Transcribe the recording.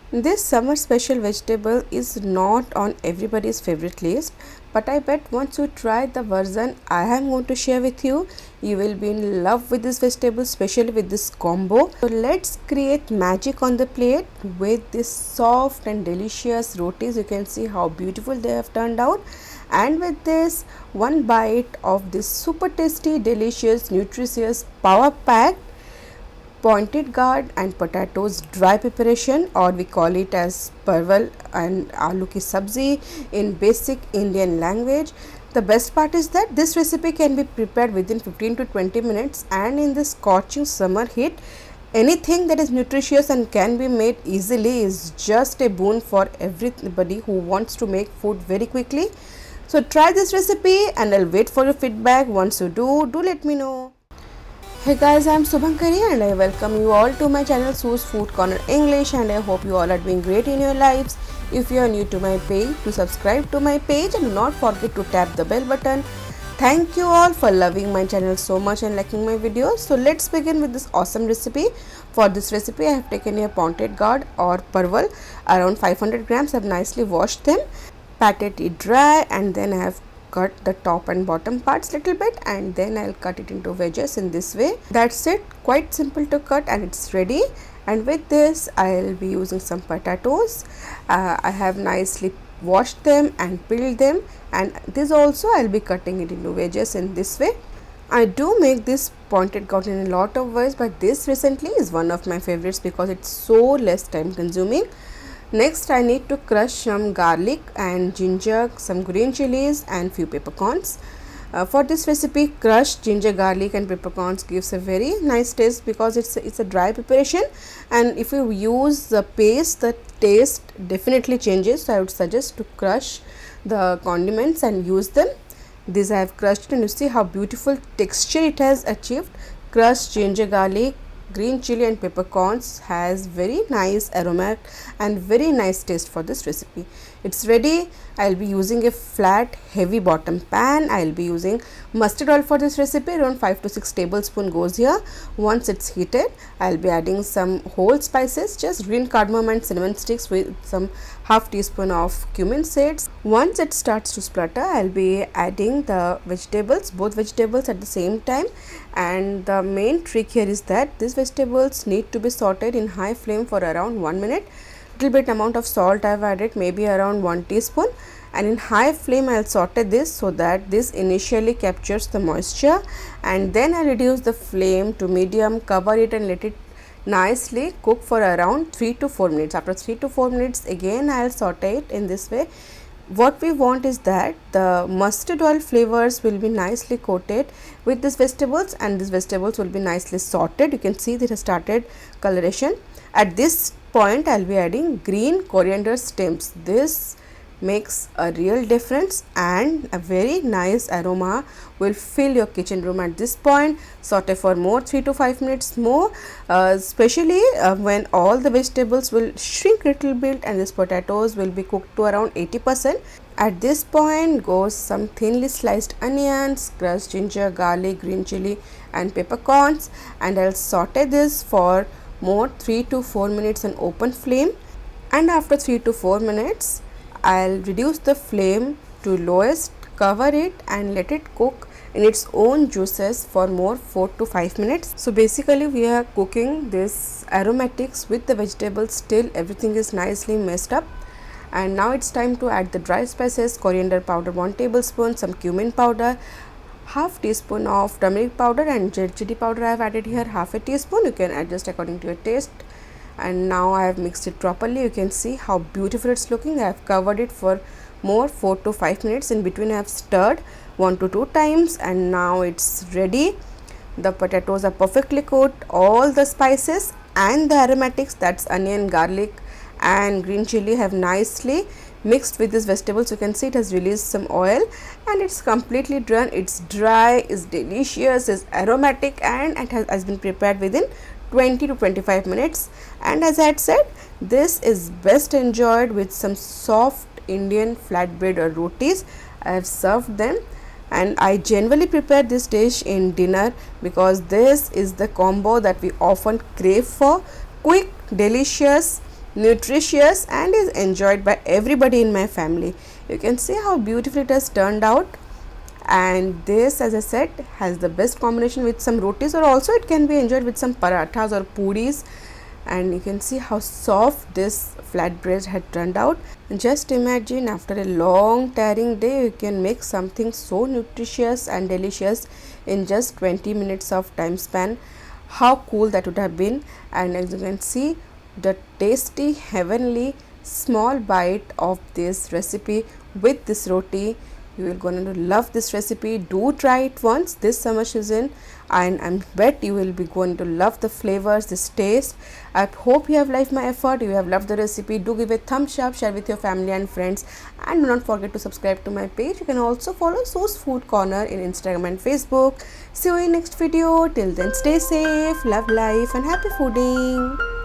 This summer special vegetable is not on everybody's favorite list, but I bet once you try the version I am going to share with you, you will be in love with this vegetable, especially with this combo. So let's create magic on the plate with this soft and delicious rotis. You can see how beautiful they have turned out. And with this, one bite of this super tasty, delicious, nutritious, power packed pointed gourd and potatoes dry preparation, or we call it as Parwal and Aloo ki Sabji in basic Indian language. The best part is that this recipe can be prepared within 15 to 20 minutes, and in this scorching summer heat, anything that is nutritious and can be made easily is just a boon for everybody who wants to make food very quickly. So try this recipe and I'll wait for your feedback. Once you do let me know. Hey guys, I am Subhankari and I welcome you all to my channel Sue's Food Corner English, and I hope you all are doing great in your lives. If you are new to my page, do subscribe to my page and do not forget to tap the bell button. Thank you all for loving my channel so much and liking my videos. So let's begin with this awesome recipe. For this recipe I have taken a pointed gourd or parval, around 500 grams. I have nicely washed them, patted it dry, and then I have cut the top and bottom parts little bit, and then I'll cut it into wedges in this way. That's it, quite simple to cut and it's ready. And with this I'll be using some potatoes. I have nicely washed them and peeled them, and this also I'll be cutting it into wedges in this way. I do make this pointed gourd in a lot of ways, but this recently is one of my favorites because it's so less time consuming. Next, I need to crush some garlic and ginger, some green chilies and few peppercorns. For this recipe, crushed ginger, garlic and peppercorns gives a very nice taste because it's a dry preparation, and if you use the paste, the taste definitely changes. So I would suggest to crush the condiments and use them. This I have crushed, and you see how beautiful texture it has achieved. Crushed ginger, garlic, green chili and peppercorns has very nice aroma and very nice taste for this recipe. It's ready. I'll be using a flat heavy bottom pan. I'll be using mustard oil for this recipe. Around 5 to 6 tablespoon goes here. Once it's heated, I'll be adding some whole spices, just green cardamom and cinnamon sticks with some half teaspoon of cumin seeds. Once it starts to splutter, I'll be adding the vegetables, both vegetables at the same time. And the main trick here is that these vegetables need to be sauteed in high flame for around 1 minute. Little bit amount of salt I've added, maybe around 1 teaspoon, and in high flame I'll saute this so that this initially captures the moisture, and then I reduce the flame to medium, cover it and let it nicely cook for around 3 to 4 minutes. After 3 to 4 minutes again I'll saute it in this way. What we want is that the mustard oil flavors will be nicely coated with these vegetables, and these vegetables will be nicely sauteed. You can see that has started coloration. At this point I'll be adding green coriander stems. This makes a real difference and a very nice aroma will fill your kitchen room. At this point, saute for more 3 to 5 minutes more, especially when all the vegetables will shrink little bit and these potatoes will be cooked to around 80%. At this point goes some thinly sliced onions, crushed ginger, garlic, green chili and peppercorns, and I'll saute this for more 3 to 4 minutes on open flame. And after 3 to 4 minutes I'll reduce the flame to lowest, cover it and let it cook in its own juices for more 4 to 5 minutes. So basically we are cooking this aromatics with the vegetables till everything is nicely messed up. And now it's time to add the dry spices. Coriander powder 1 tablespoon, some cumin powder, half teaspoon of turmeric powder, and chilli powder I have added here half a teaspoon. You can adjust according to your taste. And now I have mixed it properly. You can see how beautiful it's looking. I have covered it for more 4 to 5 minutes. In between I have stirred 1 to 2 times, and now it's ready. The potatoes are perfectly cooked. All the spices and the aromatics, that's onion, garlic and green chili, have nicely mixed with these vegetables. You can see it has released some oil and it's completely done. It's dry, it's delicious, it's aromatic, and it has been prepared within 20 to 25 minutes. And as I had said, this is best enjoyed with some soft Indian flatbread or rotis. I have served them, and I generally prepare this dish in dinner because this is the combo that we often crave for: quick, delicious, nutritious and is enjoyed by everybody in my family. You can see how beautifully it has turned out. And this, as I said, has the best combination with some rotis, or also it can be enjoyed with some parathas or puris. And you can see how soft this flatbread had turned out. Just imagine, after a long tiring day, you can make something so nutritious and delicious in just 20 minutes of time span. How cool that would have been. And as you can see, the tasty, heavenly small bite of this recipe with this roti. You will going to love this recipe. Do try it once this summer season, and I bet you will be going to love the flavors, this taste. I hope you have liked my effort, you have loved the recipe. Do give a thumbs up, share with your family and friends, and do not forget to subscribe to my page. You can also follow So's Food Corner in Instagram and Facebook. See you in next video. Till then, stay safe, love life, and happy fooding.